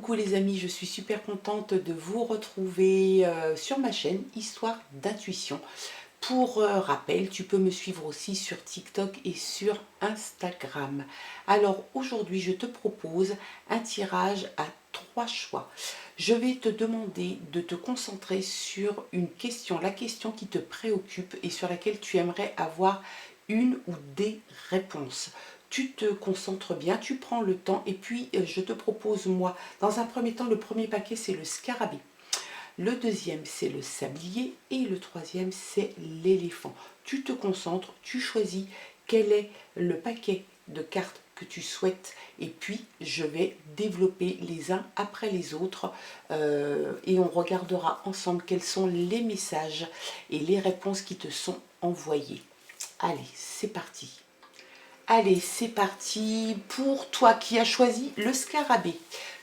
Coucou les amis, je suis super contente de vous retrouver sur ma chaîne Histoire d'intuition. Pour rappel, tu peux me suivre aussi sur TikTok et sur Instagram. Alors aujourd'hui, je te propose un tirage à 3 choix. Je vais te demander de te concentrer sur une question, la question qui te préoccupe et sur laquelle tu aimerais avoir une ou des réponses. Tu te concentres bien, tu prends le temps et puis je te propose moi, dans un premier temps, le premier paquet c'est le scarabée. Le deuxième, c'est le sablier et le troisième, c'est l'éléphant. Tu te concentres, tu choisis quel est le paquet de cartes que tu souhaites et puis je vais développer les uns après les autres et on regardera ensemble quels sont les messages et les réponses qui te sont envoyés. Allez, c'est parti. Allez, c'est parti pour toi qui as choisi le scarabée,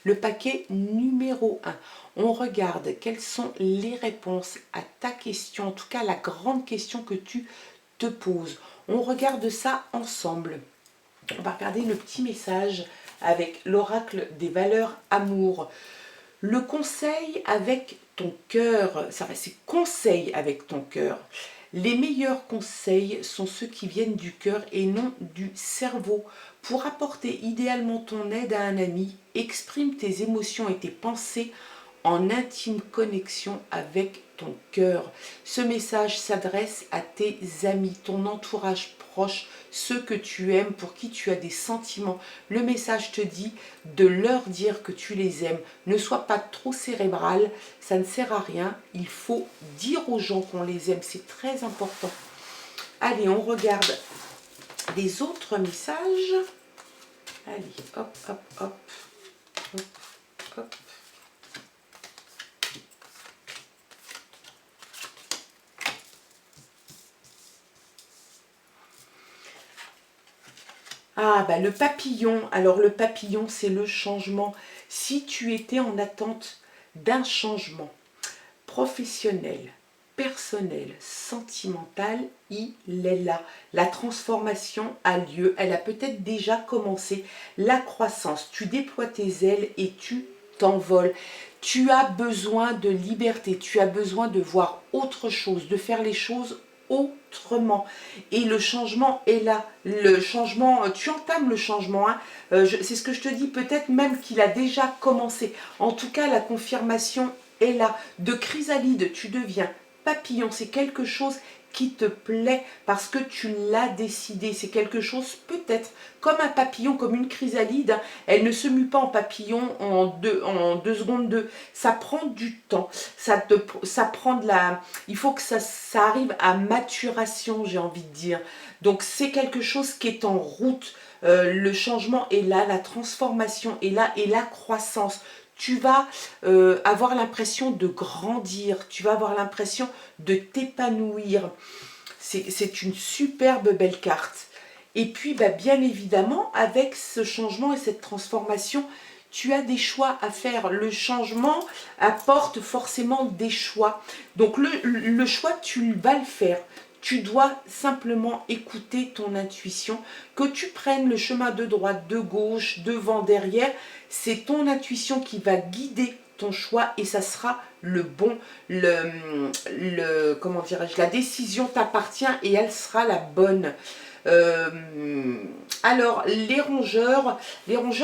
le paquet numéro 1. On regarde quelles sont les réponses à ta question, en tout cas la grande question que tu te poses. On regarde ça ensemble. On va regarder le petit message avec l'oracle des valeurs amour. Le conseil avec ton cœur, ça va, c'est conseil avec ton cœur. Les meilleurs conseils sont ceux qui viennent du cœur et non du cerveau. Pour apporter idéalement ton aide à un ami, exprime tes émotions et tes pensées en intime connexion avec ton cœur. Ce message s'adresse à tes amis, ton entourage proche, ceux que tu aimes, pour qui tu as des sentiments. Le message te dit de leur dire que tu les aimes. Ne sois pas trop cérébral, ça ne sert à rien. Il faut dire aux gens qu'on les aime, c'est très important. Allez, on regarde les autres messages. Allez, hop, hop, hop, hop, hop. Ah, bah le papillon. Alors, le papillon, c'est le changement. Si tu étais en attente d'un changement professionnel, personnel, sentimental, il est là. La transformation a lieu. Elle a peut-être déjà commencé. La croissance. Tu déploies tes ailes et tu t'envoles. Tu as besoin de liberté. Tu as besoin de voir autre chose, de faire les choses autrement. Et le changement est là. Le changement, tu entames le changement. Hein. C'est ce que je te dis, peut-être même qu'il a déjà commencé. En tout cas, la confirmation est là. De chrysalide, tu deviens papillon. C'est quelque chose qui te plaît parce que tu l'as décidé. C'est quelque chose peut-être comme un papillon, comme une chrysalide. Hein. Elle ne se mue pas en papillon en deux secondes. Ça prend du temps. Ça prend de la... Il faut que ça arrive à maturation, j'ai envie de dire. Donc c'est quelque chose qui est en route. Le changement est là, la transformation est là et la croissance. Tu vas avoir l'impression de grandir, tu vas avoir l'impression de t'épanouir. C'est une superbe belle carte. Et puis, bah, bien évidemment, avec ce changement et cette transformation, tu as des choix à faire. Le changement apporte forcément des choix. Donc, le choix, tu vas le faire. Tu dois simplement écouter ton intuition. Que tu prennes le chemin de droite, de gauche, devant, derrière, c'est ton intuition qui va guider ton choix et ça sera le bon, comment dirais-je, la décision t'appartient et elle sera la bonne. Alors, les rongeurs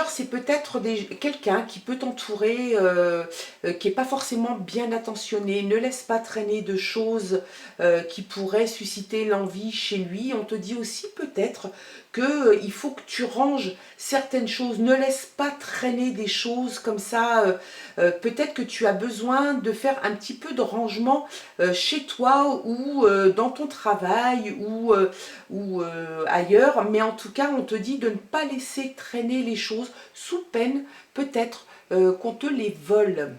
c'est peut-être quelqu'un qui peut t'entourer, qui n'est pas forcément bien attentionné. Ne laisse pas traîner de choses qui pourraient susciter l'envie chez lui. On te dit aussi peut-être qu'il faut que tu ranges certaines choses. Ne laisse pas traîner des choses comme ça. Peut-être que tu as besoin de faire un petit peu de rangement chez toi ou dans ton travail ou ailleurs. Mais en tout cas, on te dit de ne pas laisser traîner les choses sous peine peut-être qu'on te les vole.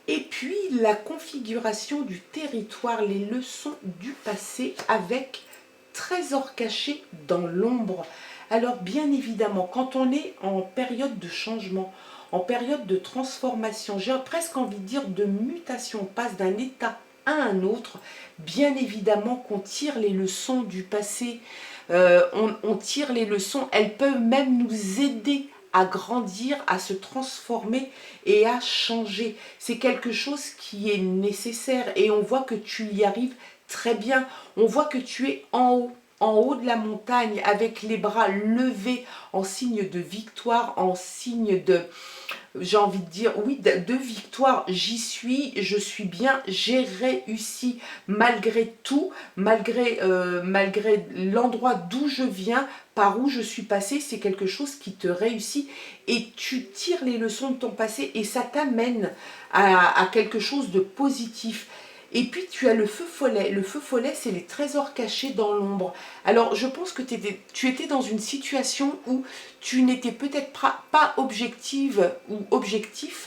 Et puis la configuration du territoire, les leçons du passé avec trésor caché dans l'ombre. Alors bien évidemment, quand on est en période de changement, en période de transformation, j'ai presque envie de dire de mutation, on passe d'un état à un autre, bien évidemment qu'on tire les leçons du passé, on tire les leçons, elles peuvent même nous aider à grandir, à se transformer et à changer. C'est quelque chose qui est nécessaire et on voit que tu y arrives très bien. On voit que tu es en haut de la montagne avec les bras levés en signe de victoire, en signe de, j'ai envie de dire, oui, de victoire. J'y suis, je suis bien, j'ai réussi malgré tout, malgré l'endroit d'où je viens, par où je suis passée. C'est quelque chose qui te réussit et tu tires les leçons de ton passé et ça t'amène à quelque chose de positif. Et puis tu as le feu follet. Le feu follet, c'est les trésors cachés dans l'ombre. Alors je pense que tu étais dans une situation où tu n'étais peut-être pas objective ou objectif.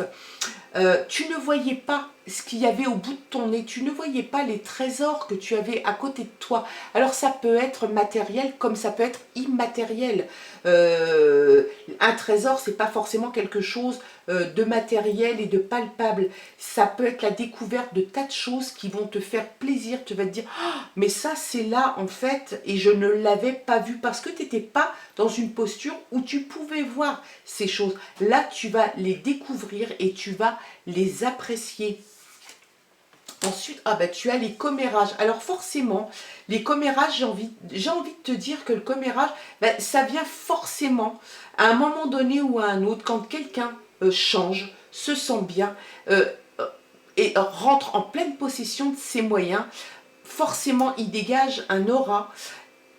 Tu ne voyais pas ce qu'il y avait au bout de ton nez, tu ne voyais pas les trésors que tu avais à côté de toi. Alors ça peut être matériel comme ça peut être immatériel. Un trésor, c'est pas forcément quelque chose de matériel et de palpable. Ça peut être la découverte de tas de choses qui vont te faire plaisir. Tu vas te dire, oh, mais ça c'est là en fait et je ne l'avais pas vu parce que tu n'étais pas dans une posture où tu pouvais voir ces choses. Là, tu vas les découvrir et tu vas les apprécier. Ensuite, tu as les commérages. Alors forcément, les commérages, j'ai envie de te dire que le commérage, ça vient forcément à un moment donné ou à un autre, quand quelqu'un change, se sent bien et rentre en pleine possession de ses moyens, forcément il dégage un aura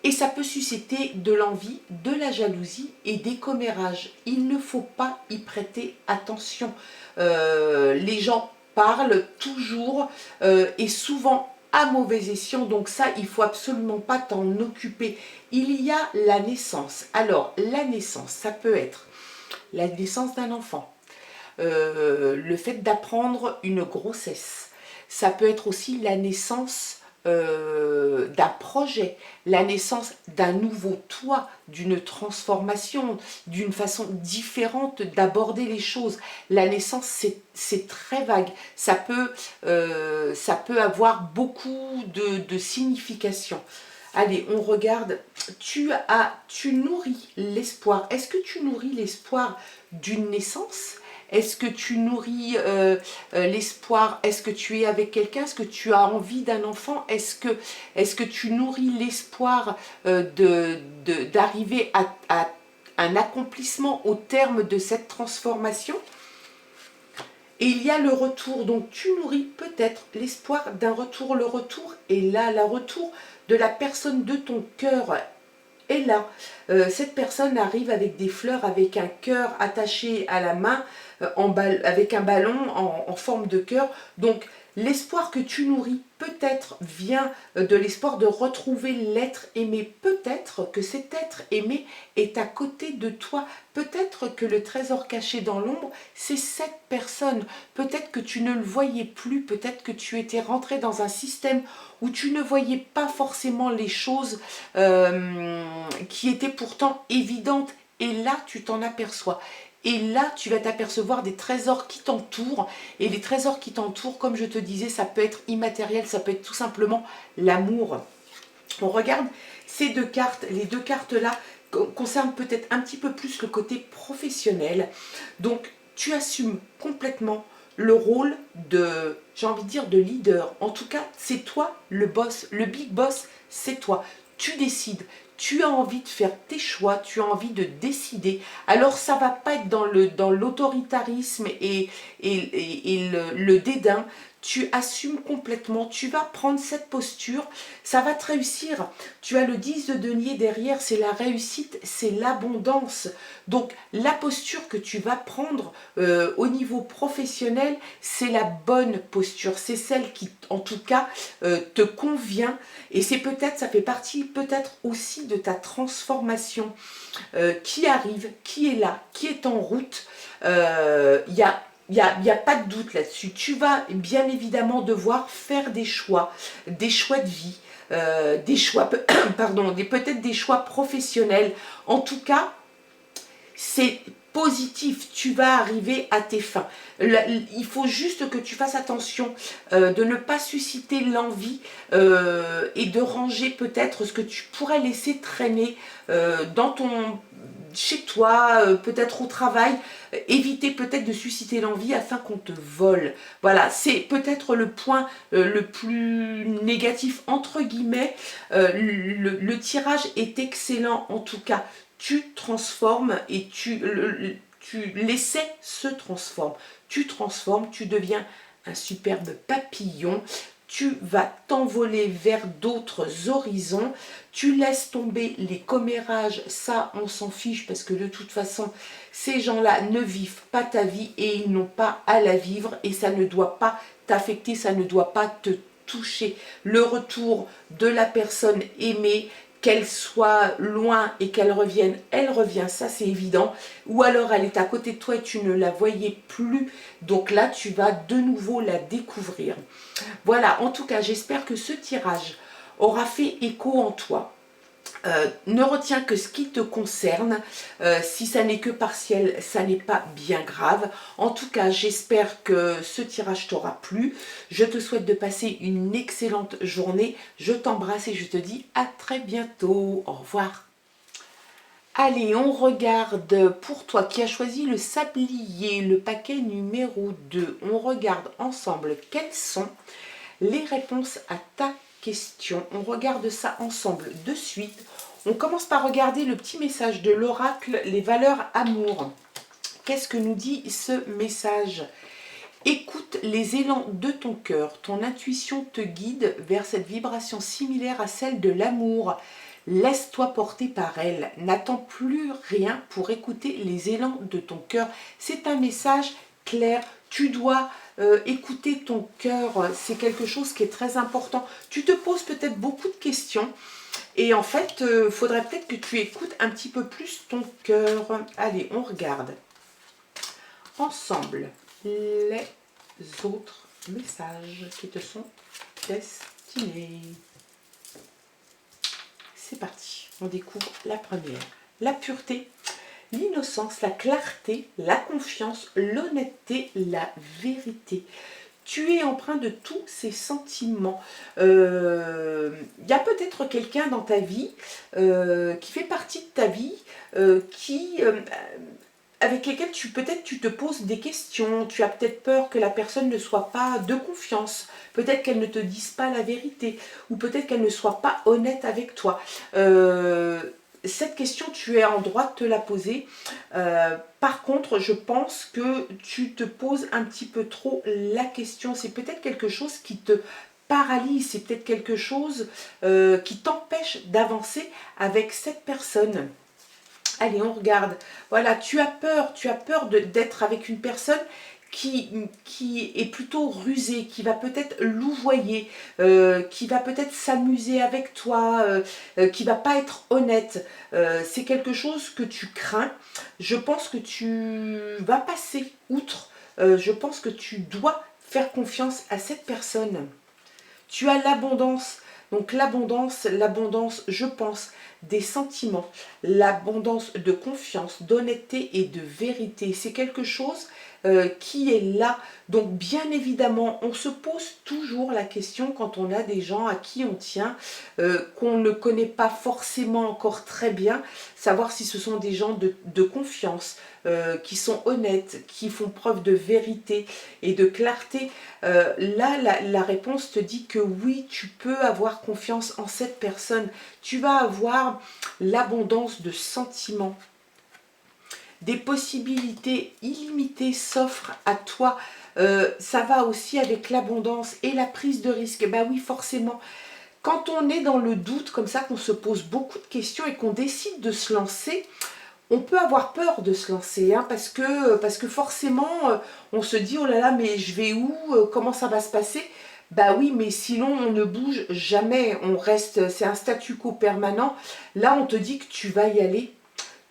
et ça peut susciter de l'envie, de la jalousie et des commérages. Il ne faut pas y prêter attention. Les gens parlent toujours et souvent à mauvais escient, donc ça, il ne faut absolument pas t'en occuper. Il y a la naissance. Alors, la naissance, ça peut être la naissance d'un enfant, le fait d'apprendre une grossesse. Ça peut être aussi la naissance d'un projet, la naissance d'un nouveau toi, d'une transformation, d'une façon différente d'aborder les choses. La naissance, c'est très vague. Ça peut avoir beaucoup de significations. Allez, on regarde. Tu nourris l'espoir. Est-ce que tu nourris l'espoir d'une naissance ? Est-ce que tu nourris l'espoir? Est-ce que tu es avec quelqu'un? Est-ce que tu as envie d'un enfant? Est-ce que tu nourris l'espoir d'arriver à un accomplissement au terme de cette transformation? Et il y a le retour, donc tu nourris peut-être l'espoir d'un retour. Le retour est là, le retour de la personne de ton cœur est là. Cette personne arrive avec des fleurs, avec un cœur attaché à la main, avec un ballon en forme de cœur. Donc l'espoir que tu nourris peut-être vient de l'espoir de retrouver l'être aimé. Peut-être que cet être aimé est à côté de toi. Peut-être que le trésor caché dans l'ombre, c'est cette personne. Peut-être que tu ne le voyais plus. Peut-être que tu étais rentré dans un système où tu ne voyais pas forcément les choses qui étaient pourtant évidentes. Et là, tu t'en aperçois. Et là, tu vas t'apercevoir des trésors qui t'entourent. Et les trésors qui t'entourent, comme je te disais, ça peut être immatériel, ça peut être tout simplement l'amour. On regarde ces deux cartes. Les deux cartes-là concernent peut-être un petit peu plus le côté professionnel. Donc, tu assumes complètement le rôle de, j'ai envie de dire, de leader. En tout cas, c'est toi le boss. Le big boss, c'est toi. Tu décides. Tu as envie de faire tes choix, tu as envie de décider. Alors ça ne va pas être dans l'autoritarisme et le dédain. Tu assumes complètement, tu vas prendre cette posture, ça va te réussir. Tu as le 10 de denier derrière, c'est la réussite, c'est l'abondance. Donc la posture que tu vas prendre au niveau professionnel, c'est la bonne posture. C'est celle qui, en tout cas, te convient. Et c'est peut-être, ça fait partie peut-être aussi de ta transformation qui arrive, qui est là, qui est en route. Il n'y a pas de doute là-dessus. Tu vas bien évidemment devoir faire des choix de vie, des choix, pardon, peut-être des choix professionnels. En tout cas, c'est positif, tu vas arriver à tes fins. Il faut juste que tu fasses attention de ne pas susciter l'envie et de ranger peut-être ce que tu pourrais laisser traîner dans chez toi, peut-être au travail, éviter peut-être de susciter l'envie afin qu'on te vole. Voilà, c'est peut-être le point le plus négatif entre guillemets. Le tirage est excellent en tout cas. Tu transformes et l'essai se transforme. Tu transformes, tu deviens un superbe papillon. Tu vas t'envoler vers d'autres horizons. Tu laisses tomber les commérages, ça on s'en fiche parce que de toute façon ces gens-là ne vivent pas ta vie et ils n'ont pas à la vivre et ça ne doit pas t'affecter, ça ne doit pas te toucher. Le retour de la personne aimée, qu'elle soit loin et qu'elle revienne, elle revient, ça c'est évident. Ou alors elle est à côté de toi et tu ne la voyais plus, donc là tu vas de nouveau la découvrir. Voilà, en tout cas j'espère que ce tirage aura fait écho en toi. Ne retiens que ce qui te concerne. Si ça n'est que partiel, ça n'est pas bien grave. En tout cas, j'espère que ce tirage t'aura plu. Je te souhaite de passer une excellente journée. Je t'embrasse et je te dis à très bientôt. Au revoir. Allez, on regarde pour toi qui as choisi le sablier, le paquet numéro 2. On regarde ensemble quelles sont les réponses à ta question. On regarde ça ensemble de suite. On commence par regarder le petit message de l'oracle, les valeurs amour. Qu'est-ce que nous dit ce message? Écoute les élans de ton cœur. Ton intuition te guide vers cette vibration similaire à celle de l'amour. Laisse-toi porter par elle. N'attends plus rien pour écouter les élans de ton cœur. C'est un message clair. Tu dois écouter ton cœur. C'est quelque chose qui est très important. Tu te poses peut-être beaucoup de questions. Et en fait, il faudrait peut-être que tu écoutes un petit peu plus ton cœur. Allez, on regarde ensemble les autres messages qui te sont destinés. C'est parti, on découvre la première. La pureté, l'innocence, la clarté, la confiance, l'honnêteté, la vérité. Tu es empreint de tous ces sentiments. Il y a peut-être quelqu'un dans ta vie qui fait partie de ta vie, avec lesquels peut-être tu te poses des questions. Tu as peut-être peur que la personne ne soit pas de confiance. Peut-être qu'elle ne te dise pas la vérité. Ou peut-être qu'elle ne soit pas honnête avec toi. Cette question, tu es en droit de te la poser. Par contre, je pense que tu te poses un petit peu trop la question. C'est peut-être quelque chose qui te paralyse. C'est peut-être quelque chose qui t'empêche d'avancer avec cette personne. Allez, on regarde. Voilà, tu as peur d'être avec une personne qui est plutôt rusée, qui va peut-être louvoyer, qui va peut-être s'amuser avec toi, qui va pas être honnête. C'est quelque chose que tu crains. Je pense que tu vas passer outre. Je pense que tu dois faire confiance à cette personne. Tu as l'abondance. Donc l'abondance, je pense, des sentiments, l'abondance de confiance, d'honnêteté et de vérité. C'est quelque chose qui est là. Donc bien évidemment, on se pose toujours la question quand on a des gens à qui on tient, qu'on ne connaît pas forcément encore très bien, savoir si ce sont des gens de confiance, qui sont honnêtes, qui font preuve de vérité et de clarté. Là, la réponse te dit que oui, tu peux avoir confiance en cette personne. Tu vas avoir l'abondance de sentiments. Des possibilités illimitées s'offrent à toi. Ça va aussi avec l'abondance et la prise de risque. Ben oui, forcément. Quand on est dans le doute, comme ça, qu'on se pose beaucoup de questions et qu'on décide de se lancer, on peut avoir peur de se lancer, hein, parce que forcément, on se dit, oh là là, mais je vais où? Comment ça va se passer? Bah oui, mais sinon, on ne bouge jamais, on reste, c'est un statu quo permanent. Là, on te dit que tu vas y aller,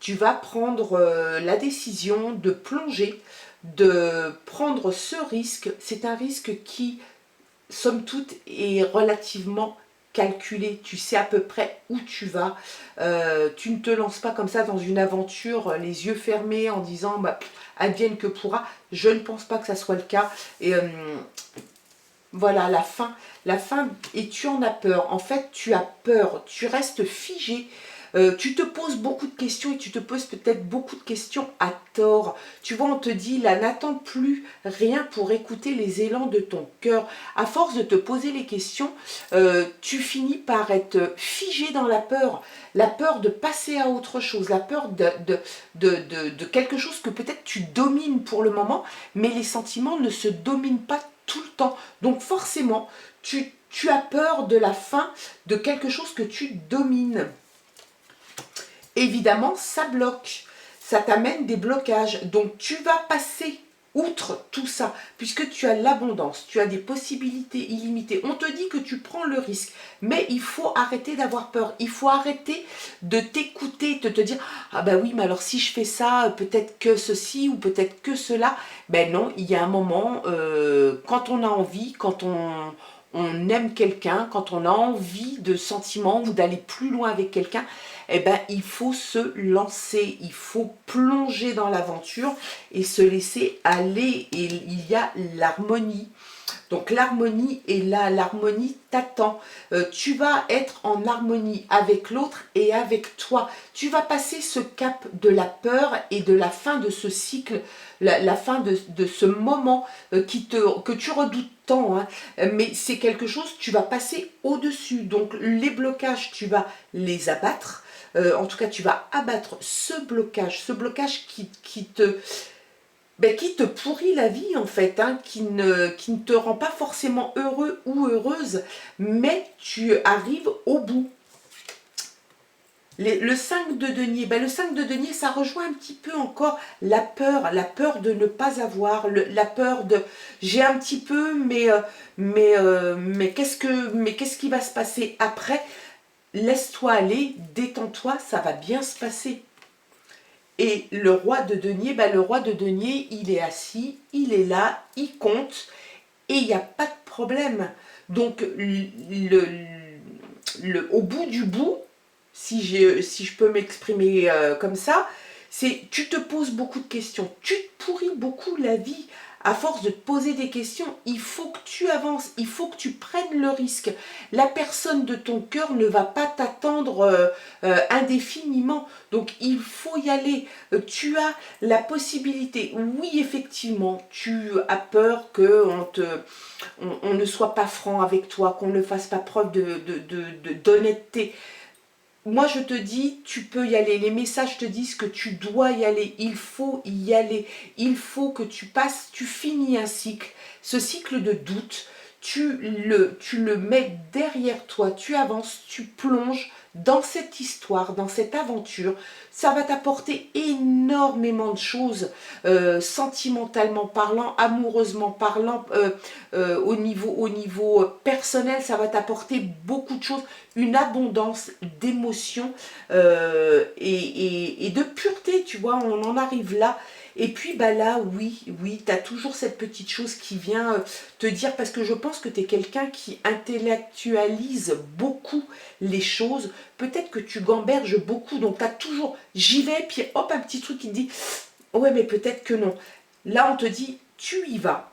tu vas prendre la décision de plonger, de prendre ce risque. C'est un risque qui, somme toute, est relativement calculé. Tu sais à peu près où tu vas. Tu ne te lances pas comme ça dans une aventure, les yeux fermés, en disant bah, advienne que pourra. Je ne pense pas que ça soit le cas. Et voilà, la fin, et tu en as peur. En fait, tu as peur, tu restes figé Tu te poses beaucoup de questions et tu te poses peut-être beaucoup de questions à tort. Tu vois, on te dit là, n'attends plus rien pour écouter les élans de ton cœur. À force de te poser les questions, tu finis par être figé dans la peur de passer à autre chose, la peur de quelque chose que peut-être tu domines pour le moment, mais les sentiments ne se dominent pas tout le temps. Donc forcément, tu as peur de la fin de quelque chose que tu domines. Évidemment, ça bloque, ça t'amène des blocages. Donc, tu vas passer outre tout ça, puisque tu as l'abondance, tu as des possibilités illimitées. On te dit que tu prends le risque, mais il faut arrêter d'avoir peur. Il faut arrêter de t'écouter, de te dire « Ah ben oui, mais alors si je fais ça, peut-être que ceci ou peut-être que cela. » Ben non, il y a un moment, quand on a envie, quand on aime quelqu'un, quand on a envie de sentiments ou d'aller plus loin avec quelqu'un, eh ben, il faut se lancer, il faut plonger dans l'aventure et se laisser aller. Et il y a l'harmonie. Donc l'harmonie est là, l'harmonie t'attend. Tu vas être en harmonie avec l'autre et avec toi. Tu vas passer ce cap de la peur et de la fin de ce cycle, la fin de ce moment que tu redoutes tant. Hein. Mais c'est quelque chose, tu vas passer au-dessus. Donc les blocages, tu vas les abattre. En tout cas, tu vas abattre ce blocage qui te pourrit la vie en fait, hein, qui ne te rend pas forcément heureux ou heureuse, mais tu arrives au bout. Le 5 de denier, ben le 5 de denier, ça rejoint un petit peu encore la peur de ne pas avoir, la peur de j'ai un petit peu, mais qu'est-ce qui va se passer après? Laisse-toi aller, détends-toi, ça va bien se passer. Et le roi de denier, le roi de denier, il est assis, il est là, il compte, et il n'y a pas de problème. Donc, au bout du bout, si je peux m'exprimer comme ça, c'est tu te poses beaucoup de questions, tu te pourris beaucoup la vie. À force de te poser des questions, il faut que tu avances, il faut que tu prennes le risque. La personne de ton cœur ne va pas t'attendre indéfiniment. Donc il faut y aller. Tu as la possibilité. Oui, effectivement, tu as peur qu'on ne soit pas franc avec toi, qu'on ne fasse pas preuve d'honnêteté. Moi, je te dis, tu peux y aller. Les messages te disent que tu dois y aller. Il faut y aller. Il faut que tu finis un cycle. Ce cycle de doute, tu le mets derrière toi. Tu avances, tu plonges dans cette histoire, dans cette aventure. Ça va t'apporter énormément de choses, sentimentalement parlant, amoureusement parlant, au niveau personnel, ça va t'apporter beaucoup de choses, une abondance d'émotions et de pureté, tu vois, on en arrive là. Et puis là, oui, tu as toujours cette petite chose qui vient te dire, parce que je pense que tu es quelqu'un qui intellectualise beaucoup les choses, peut-être que tu gamberges beaucoup, donc tu as toujours, j'y vais, puis hop, un petit truc qui te dit, ouais, mais peut-être que non. Là, on te dit, tu y vas,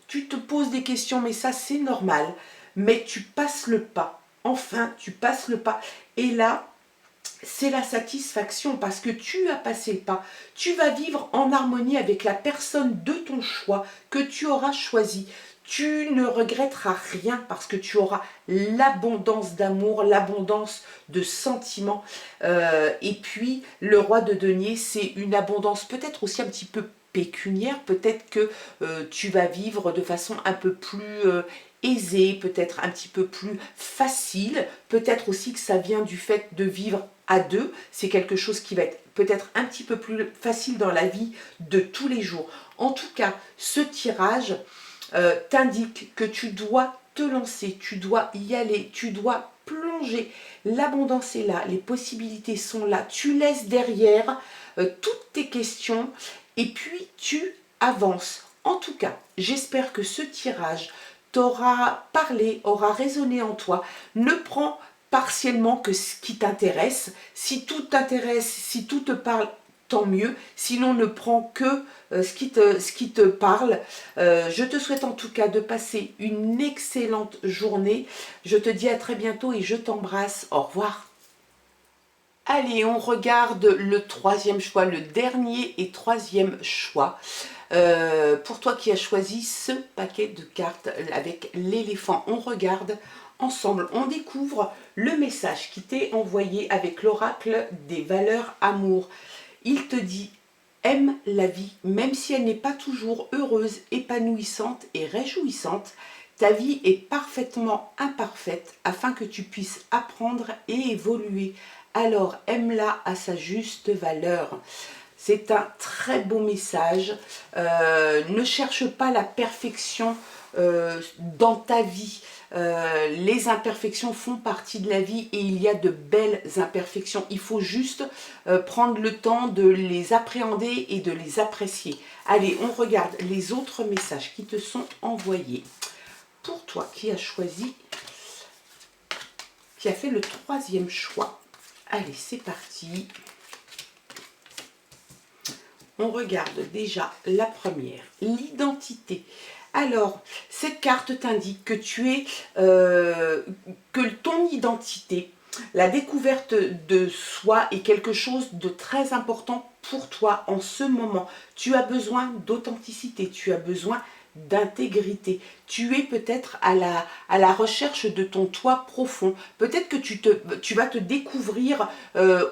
tu te poses des questions, mais ça, c'est normal, mais tu passes le pas. Enfin, tu passes le pas. Et là, c'est la satisfaction parce que tu as passé le pas. Tu vas vivre en harmonie avec la personne de ton choix que tu auras choisi. Tu ne regretteras rien parce que tu auras l'abondance d'amour, l'abondance de sentiments. Et puis, le roi de denier, c'est une abondance peut-être aussi un petit peu pécuniaire. Peut-être que tu vas vivre de façon un peu plus aisée, peut-être un petit peu plus facile. Peut-être aussi que ça vient du fait de vivre à deux. C'est quelque chose qui va être peut-être un petit peu plus facile dans la vie de tous les jours. En tout cas, ce tirage t'indique que tu dois te lancer, tu dois y aller, tu dois plonger. L'abondance est là, les possibilités sont là. Tu laisses derrière toutes tes questions et puis tu avances. En tout cas, j'espère que ce tirage t'aura parlé, aura résonné en toi. Ne prends partiellement que ce qui t'intéresse. Si tout t'intéresse, si tout te parle, tant mieux. Sinon, ne prends que ce qui te parle. Je te souhaite en tout cas de passer une excellente journée. Je te dis à très bientôt et je t'embrasse. Au revoir. Allez, on regarde le troisième choix, le dernier et troisième choix. Pour toi qui as choisi ce paquet de cartes avec l'éléphant, on regarde ensemble, on découvre le message qui t'est envoyé avec l'oracle des valeurs amour. Il te dit: aime la vie, même si elle n'est pas toujours heureuse, épanouissante et réjouissante. Ta vie est parfaitement imparfaite afin que tu puisses apprendre et évoluer. Alors aime-la à sa juste valeur. C'est un très beau message. Ne cherche pas la perfection dans ta vie. Les imperfections font partie de la vie et il y a de belles imperfections. Il faut juste prendre le temps de les appréhender et de les apprécier. Allez, on regarde les autres messages qui te sont envoyés. Pour toi qui as choisi, qui a fait le troisième choix. Allez, c'est parti. On regarde déjà la première, l'identité. Alors, cette carte t'indique que que ton identité, la découverte de soi est quelque chose de très important pour toi en ce moment. Tu as besoin d'authenticité, tu as besoin d'intégrité. Tu es peut-être à la recherche de ton toi profond. Peut-être que tu vas te découvrir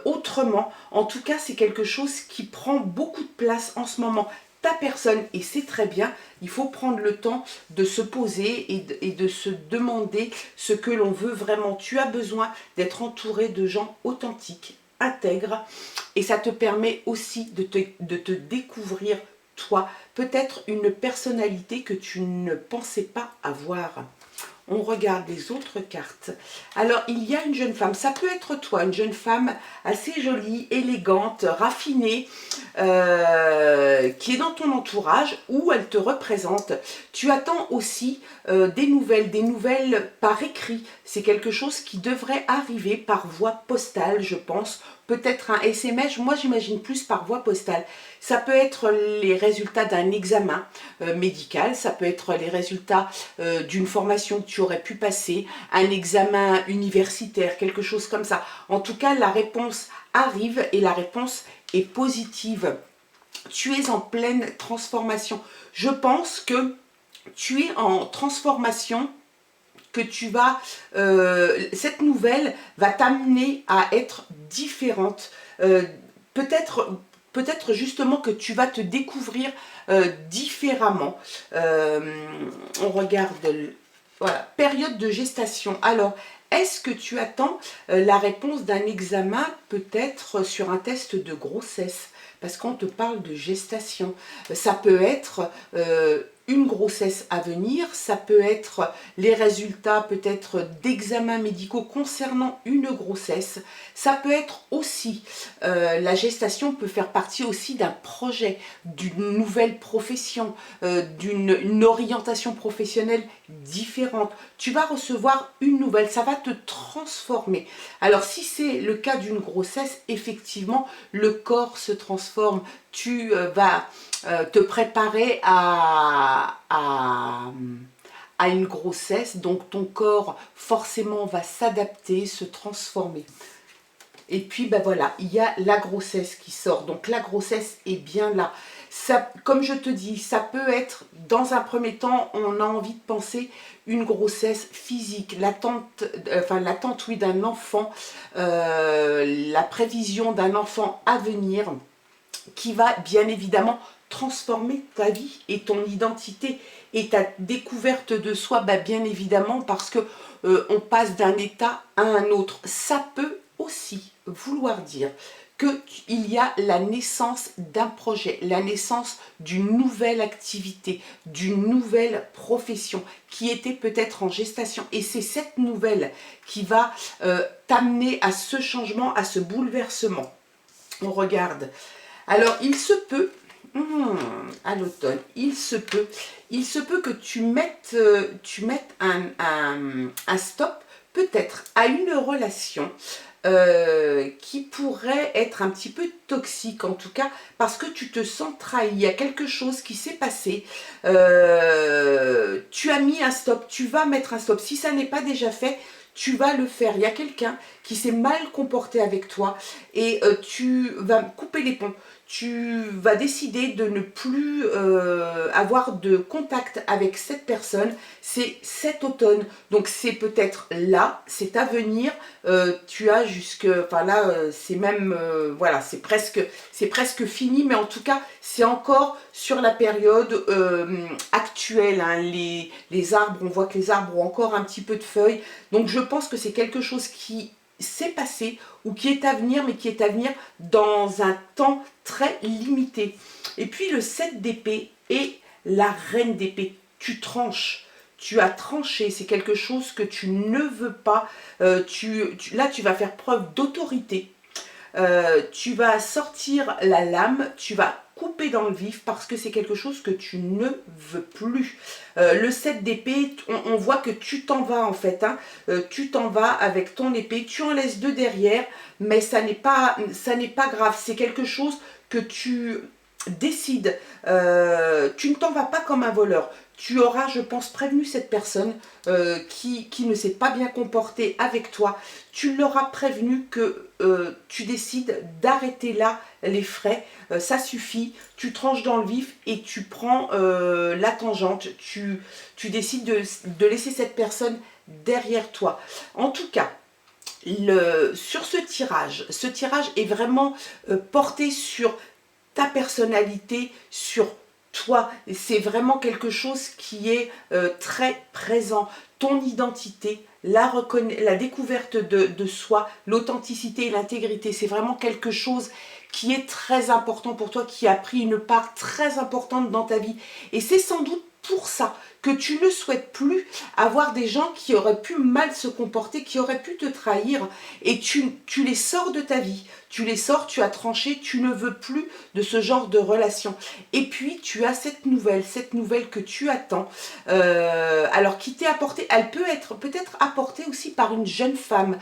autrement. En tout cas, c'est quelque chose qui prend beaucoup de place en ce moment. Ta personne, et c'est très bien, il faut prendre le temps de se poser et de se demander ce que l'on veut vraiment. Tu as besoin d'être entouré de gens authentiques, intègres, et ça te permet aussi de te découvrir toi, peut-être une personnalité que tu ne pensais pas avoir. On regarde les autres cartes. Alors, il y a une jeune femme, ça peut être toi, une jeune femme assez jolie, élégante, raffinée, qui est dans ton entourage ou elle te représente. Tu attends aussi des nouvelles par écrit. C'est quelque chose qui devrait arriver par voie postale, je pense. Peut-être un SMS, moi j'imagine plus par voie postale. Ça peut être les résultats d'un examen médical, ça peut être les résultats d'une formation que tu aurais pu passer, un examen universitaire, quelque chose comme ça. En tout cas, la réponse arrive et la réponse est positive. Tu es en pleine transformation. Je pense que tu es en transformation, que cette nouvelle va t'amener à être différente. Peut-être justement que tu vas te découvrir différemment. On regarde, voilà, période de gestation. Alors, est-ce que tu attends la réponse d'un examen, peut-être sur un test de grossesse? Parce qu'on te parle de gestation. Ça peut être une grossesse à venir, ça peut être les résultats peut-être d'examens médicaux concernant une grossesse, ça peut être aussi, la gestation peut faire partie aussi d'un projet, d'une nouvelle profession, d'une orientation professionnelle différente. Tu vas recevoir une nouvelle, ça va te transformer. Alors si c'est le cas d'une grossesse, effectivement, le corps se transforme. Tu vas te préparer à une grossesse, donc ton corps forcément va s'adapter, se transformer. Et puis ben voilà, il y a la grossesse qui sort, donc la grossesse est bien là. Ça, comme je te dis, ça peut être, dans un premier temps, on a envie de penser une grossesse physique, l'attente oui, d'un enfant, la prévision d'un enfant à venir, qui va bien évidemment transformer ta vie et ton identité et ta découverte de soi, bah bien évidemment, parce que on passe d'un état à un autre. Ça peut aussi vouloir dire qu'il y a la naissance d'un projet, la naissance d'une nouvelle activité, d'une nouvelle profession qui était peut-être en gestation. Et c'est cette nouvelle qui va t'amener à ce changement, à ce bouleversement. On regarde. Alors, il se peut, à l'automne, il se peut que tu mettes un stop peut-être à une relation qui pourrait être un petit peu toxique, en tout cas parce que tu te sens trahi. Il y a quelque chose qui s'est passé, tu as mis un stop, tu vas mettre un stop. Si ça n'est pas déjà fait, tu vas le faire. Il y a quelqu'un qui s'est mal comporté avec toi et tu vas couper les ponts. Tu vas décider de ne plus avoir de contact avec cette personne. C'est cet automne. Donc c'est peut-être là, c'est à venir. Tu as jusque... Enfin là, c'est même... voilà, c'est presque fini. Mais en tout cas, c'est encore sur la période actuelle. Hein. Les arbres, on voit que les arbres ont encore un petit peu de feuilles. Donc je pense que c'est quelque chose qui s'est passé ou qui est à venir, mais qui est à venir dans un temps très limité. Et puis le 7 d'épée et la reine d'épée, tu tranches. Tu as tranché, c'est quelque chose que tu ne veux pas. Là, tu vas faire preuve d'autorité. Tu vas sortir la lame, tu vas couper dans le vif parce que c'est quelque chose que tu ne veux plus. Le 7 d'épée, on voit que tu t'en vas en fait. Hein. Tu t'en vas avec ton épée, tu en laisses 2 derrière, mais ça n'est pas grave. C'est quelque chose que tu décides. Tu ne t'en vas pas comme un voleur. Tu auras, je pense, prévenu cette personne qui ne s'est pas bien comportée avec toi. Tu l'auras prévenu que tu décides d'arrêter là les frais. Ça suffit. Tu tranches dans le vif et tu prends la tangente. Tu décides de laisser cette personne derrière toi. En tout cas, sur ce tirage est vraiment porté sur ta personnalité, sur toi. C'est vraiment quelque chose qui est très présent. Ton identité, la découverte de soi, l'authenticité et l'intégrité, c'est vraiment quelque chose qui est très important pour toi, qui a pris une part très importante dans ta vie. Et c'est sans doute pour ça que tu ne souhaites plus avoir des gens qui auraient pu mal se comporter, qui auraient pu te trahir, et tu les sors de ta vie. Tu les sors, tu as tranché, tu ne veux plus de ce genre de relation. Et puis, tu as cette nouvelle que tu attends, alors qui t'est apportée, elle peut être peut-être apportée aussi par une jeune femme.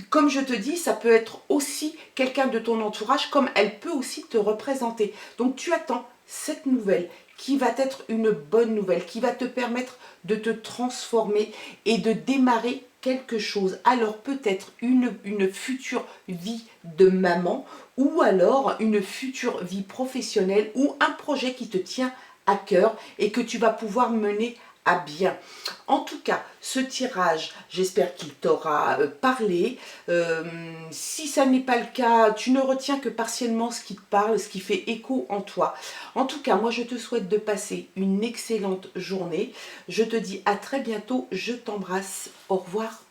Comme je te dis, ça peut être aussi quelqu'un de ton entourage, comme elle peut aussi te représenter. Donc, tu attends cette nouvelle qui va être une bonne nouvelle, qui va te permettre de te transformer et de démarrer quelque chose. Alors peut-être une future vie de maman ou alors une future vie professionnelle ou un projet qui te tient à cœur et que tu vas pouvoir mener à bien. En tout cas, ce tirage, j'espère qu'il t'aura parlé. Si ça n'est pas le cas, tu ne retiens que partiellement ce qui te parle, ce qui fait écho en toi. En tout cas, moi je te souhaite de passer une excellente journée. Je te dis à très bientôt, je t'embrasse, au revoir.